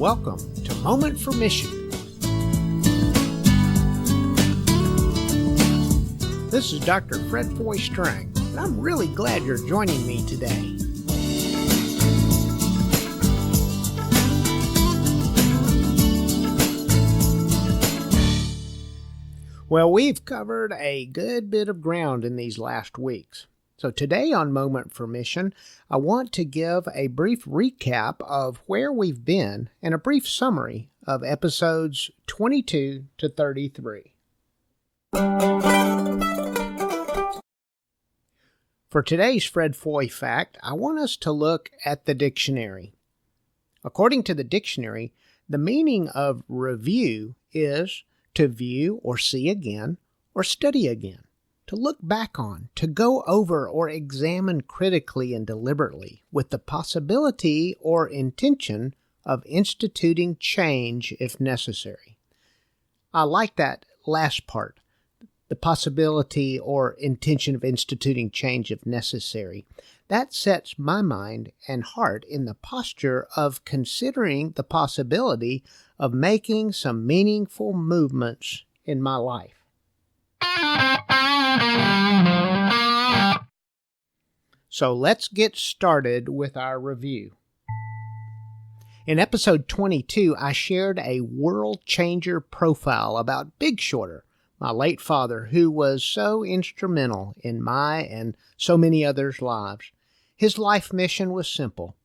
Welcome to Moment for Mission. This is Dr. Fred Foy Strang, and I'm really glad you're joining me today. Well, we've covered a good bit of ground in these last weeks. So today on Moment for Mission, I want to give a brief recap of where we've been and a brief summary of episodes 22 to 33. For today's Fred Foy fact, I want us to look at the dictionary. According to the dictionary, the meaning of review is to view or see again or study again, to look back on, to go over or examine critically and deliberately with the possibility or intention of instituting change if necessary. I like that last part, the possibility or intention of instituting change if necessary. That sets my mind and heart in the posture of considering the possibility of making some meaningful movements in my life. So let's get started with our review. In episode 22, I shared a world changer profile about Big Shorter, my late father, who was so instrumental in my and so many others' lives. His life mission was simple: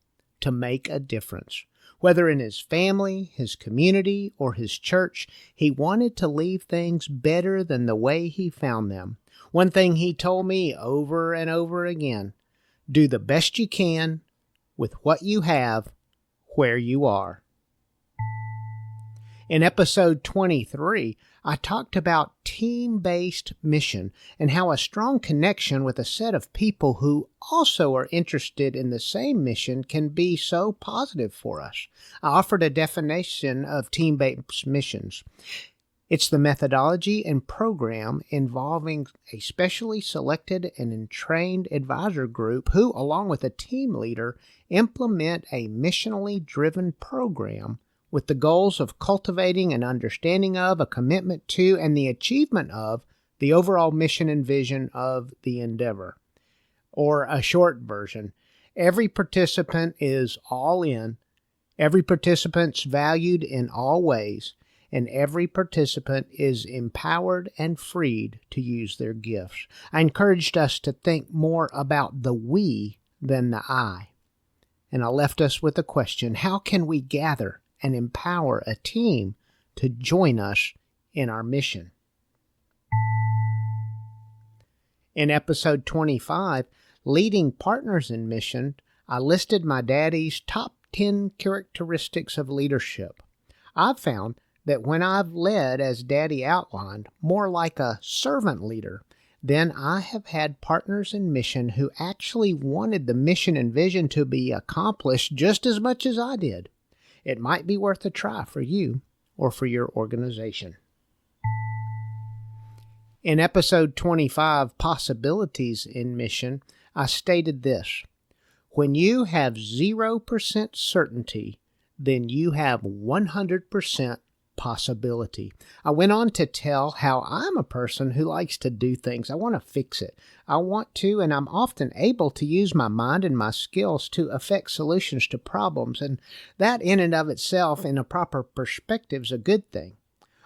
to make a difference. Whether in his family, his community, or his church, he wanted to leave things better than the way he found them. One thing he told me over and over again: do the best you can with what you have where you are. In episode 23, I talked about team-based mission and how a strong connection with a set of people who also are interested in the same mission can be so positive for us. I offered a definition of team-based missions. It's the methodology and program involving a specially selected and trained advisor group who, along with a team leader, implement a missionally driven program with the goals of cultivating an understanding of, a commitment to, and the achievement of the overall mission and vision of the endeavor. Or a short version: every participant is all in, every participant's valued in all ways, and every participant is empowered and freed to use their gifts. I encouraged us to think more about the we than the I. And I left us with a question: how can we gather and empower a team to join us in our mission? In episode 25, Leading Partners in Mission, I listed my daddy's top 10 characteristics of leadership. I've found that when I've led, as Daddy outlined, more like a servant leader, then I have had partners in mission who actually wanted the mission and vision to be accomplished just as much as I did. It might be worth a try for you or for your organization. In episode 25, Possibilities in Mission, I stated this: when you have 0% certainty, then you have 100% possibility. I went on to tell how I'm a person who likes to do things. I want to fix it. I want to, and I'm often able to use my mind and my skills to affect solutions to problems, and that in and of itself, in a proper perspective, is a good thing.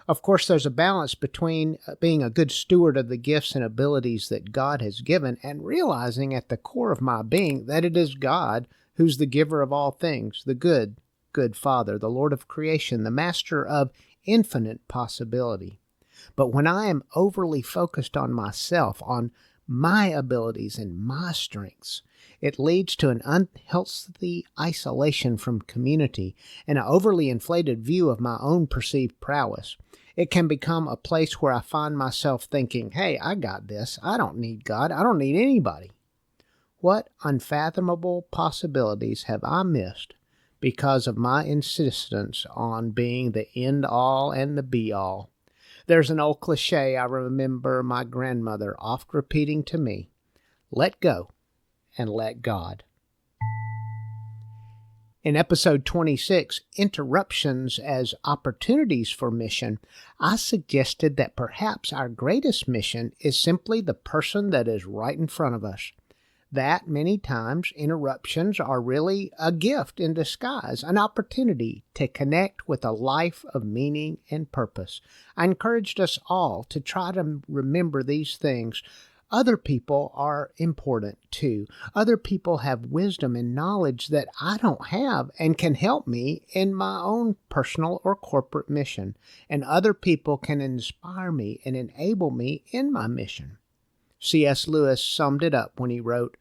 Of course, there's a balance between being a good steward of the gifts and abilities that God has given and realizing at the core of my being that it is God who's the giver of all things, the good Father, the Lord of creation, the master of infinite possibility. But when I am overly focused on myself, on my abilities and my strengths, it leads to an unhealthy isolation from community and an overly inflated view of my own perceived prowess. It can become a place where I find myself thinking, hey, I got this. I don't need God. I don't need anybody. What unfathomable possibilities have I missed because of my insistence on being the end-all and the be-all? There's an old cliche I remember my grandmother oft repeating to me: let go and let God. In episode 26, Interruptions as Opportunities for Mission, I suggested that perhaps our greatest mission is simply the person that is right in front of us. That many times interruptions are really a gift in disguise, an opportunity to connect with a life of meaning and purpose. I encouraged us all to try to remember these things. Other people are important too. Other people have wisdom and knowledge that I don't have and can help me in my own personal or corporate mission. And other people can inspire me and enable me in my mission. C.S. Lewis summed it up when he wrote,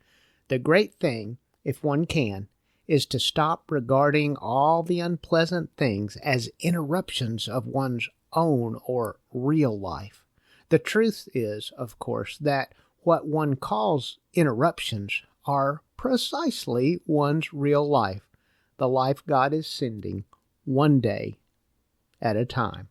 "The great thing, if one can, is to stop regarding all the unpleasant things as interruptions of one's own or real life." The truth is, of course, that what one calls interruptions are precisely one's real life, the life God is sending one day at a time.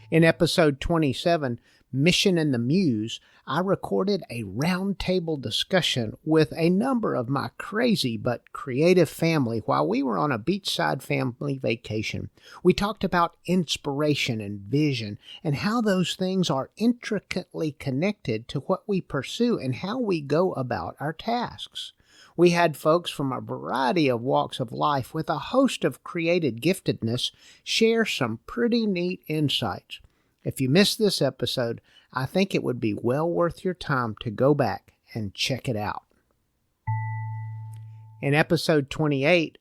In episode 27, Mission and the Muse, I recorded a roundtable discussion with a number of my crazy but creative family while we were on a beachside family vacation. We talked about inspiration and vision and how those things are intricately connected to what we pursue and how we go about our tasks. We had folks from a variety of walks of life with a host of created giftedness share some pretty neat insights. If you missed this episode, I think it would be well worth your time to go back and check it out. In episode 28,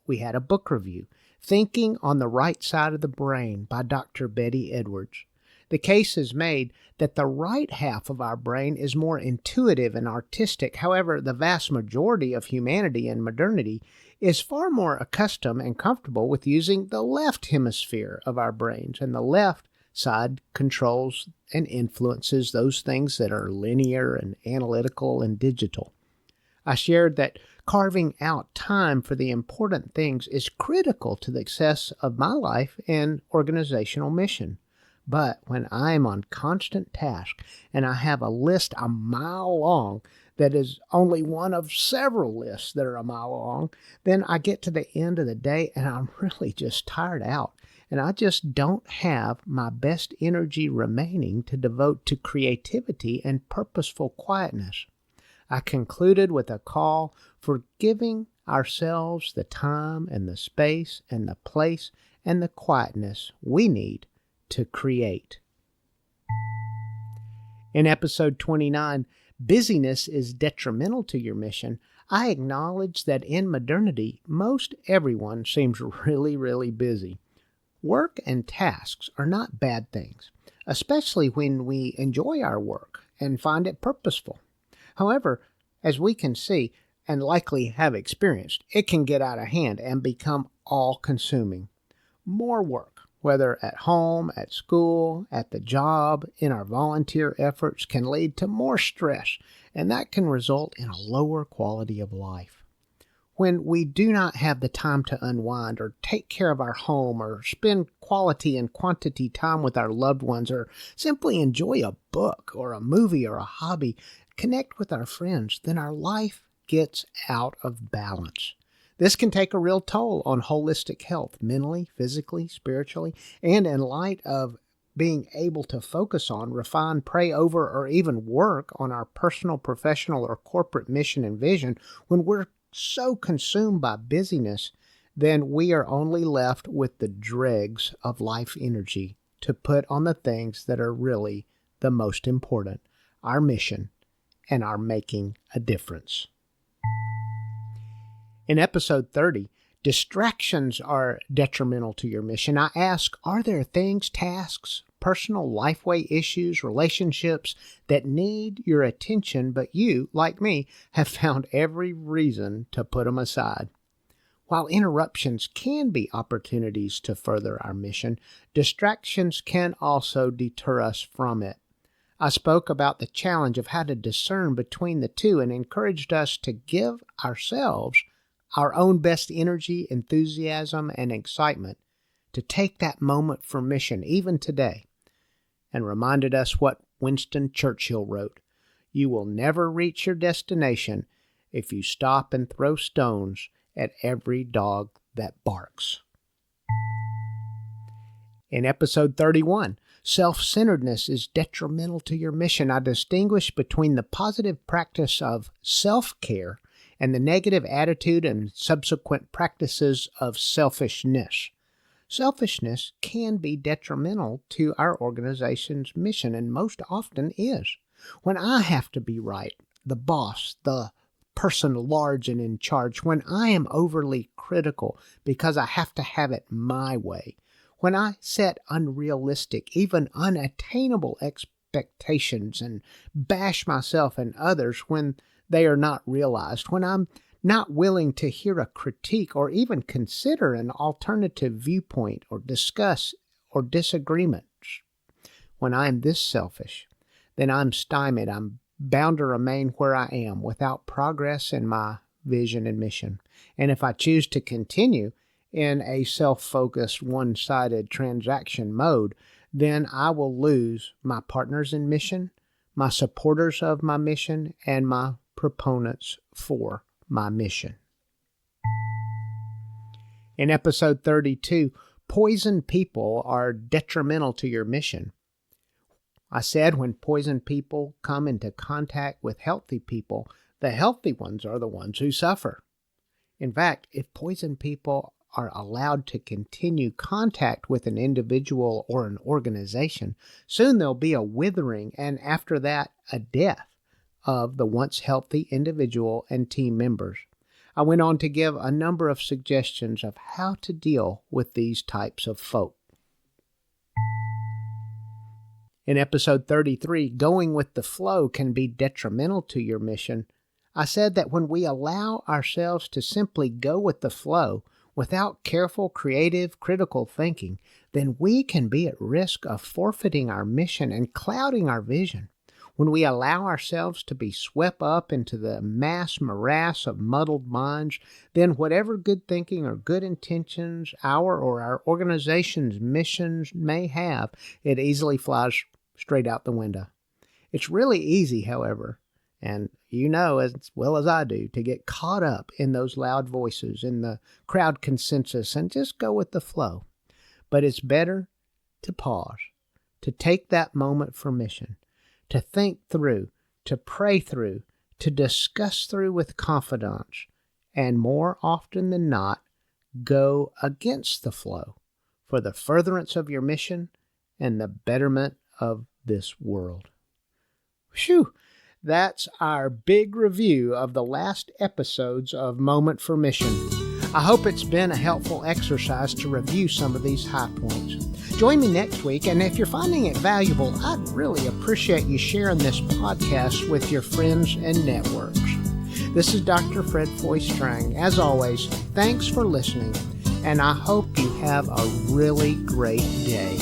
we had a book review, Thinking on the Right Side of the Brain by Dr. Betty Edwards. The case is made that the right half of our brain is more intuitive and artistic. However, the vast majority of humanity and modernity is far more accustomed and comfortable with using the left hemisphere of our brains, and the left side controls and influences those things that are linear and analytical and digital. I shared that carving out time for the important things is critical to the success of my life and organizational mission. But when I am on constant task and I have a list a mile long that is only one of several lists that are a mile long, then I get to the end of the day and I'm really just tired out. And I just don't have my best energy remaining to devote to creativity and purposeful quietness. I concluded with a call for giving ourselves the time and the space and the place and the quietness we need to create. In episode 29, Busyness is Detrimental to Your Mission, I acknowledge that in modernity, most everyone seems really busy. Work and tasks are not bad things, especially when we enjoy our work and find it purposeful. However, as we can see and likely have experienced, it can get out of hand and become all-consuming. More work, whether at home, at school, at the job, in our volunteer efforts, can lead to more stress, and that can result in a lower quality of life. When we do not have the time to unwind or take care of our home or spend quality and quantity time with our loved ones or simply enjoy a book or a movie or a hobby, connect with our friends, then our life gets out of balance. This can take a real toll on holistic health, mentally, physically, spiritually, and in light of being able to focus on, refine, pray over, or even work on our personal, professional, or corporate mission and vision. When we're so consumed by busyness, then we are only left with the dregs of life energy to put on the things that are really the most important, our mission and our making a difference. In episode 30, Distractions are Detrimental to Your Mission, I ask, are there things, tasks, personal lifeway issues, relationships that need your attention, but you, like me, have found every reason to put them aside? While interruptions can be opportunities to further our mission, distractions can also deter us from it. I spoke about the challenge of how to discern between the two and encouraged us to give ourselves our own best energy, enthusiasm, and excitement to take that moment for mission, even today, and reminded us what Winston Churchill wrote, "You will never reach your destination if you stop and throw stones at every dog that barks. In episode 31, self-centeredness is detrimental to your mission. I distinguish between the positive practice of self-care and the negative attitude and subsequent practices of selfishness. Selfishness can be detrimental to our organization's mission, and most often is. When I have to be right, the boss, the person large and in charge, when I am overly critical because I have to have it my way, when I set unrealistic, even unattainable expectations and bash myself and others when they are not realized, when I'm not willing to hear a critique or even consider an alternative viewpoint or discuss or disagreements, when I'm this selfish, then I'm stymied. I'm bound to remain where I am without progress in my vision and mission. And if I choose to continue in a self-focused, one-sided transaction mode, then I will lose my partners in mission, my supporters of my mission, and my proponents for my mission. In episode 32, poison people are detrimental to your mission. I said when poison people come into contact with healthy people, the healthy ones are the ones who suffer. In fact, if poison people are allowed to continue contact with an individual or an organization, soon there'll be a withering and after that, a death of the once healthy individual and team members. I went on to give a number of suggestions of how to deal with these types of folk. In episode 33, going with the flow can be detrimental to your mission. I said that when we allow ourselves to simply go with the flow without careful, creative, critical thinking, then we can be at risk of forfeiting our mission and clouding our vision. When we allow ourselves to be swept up into the mass morass of muddled minds, then whatever good thinking or good intentions our or our organization's missions may have, it easily flies straight out the window. It's really easy, however, and you know as well as I do, to get caught up in those loud voices, in the crowd consensus, and just go with the flow. But it's better to pause, to take that moment for mission, to think through, to pray through, to discuss through with confidence, and more often than not, go against the flow for the furtherance of your mission and the betterment of this world. Phew! That's our big review of the last episodes of Moment for Mission. I hope it's been a helpful exercise to review some of these high points. Join me next week, and if you're finding it valuable, I'd really appreciate you sharing this podcast with your friends and networks. This is Dr. Fred Foy Strang. As always, thanks for listening, and I hope you have a really great day.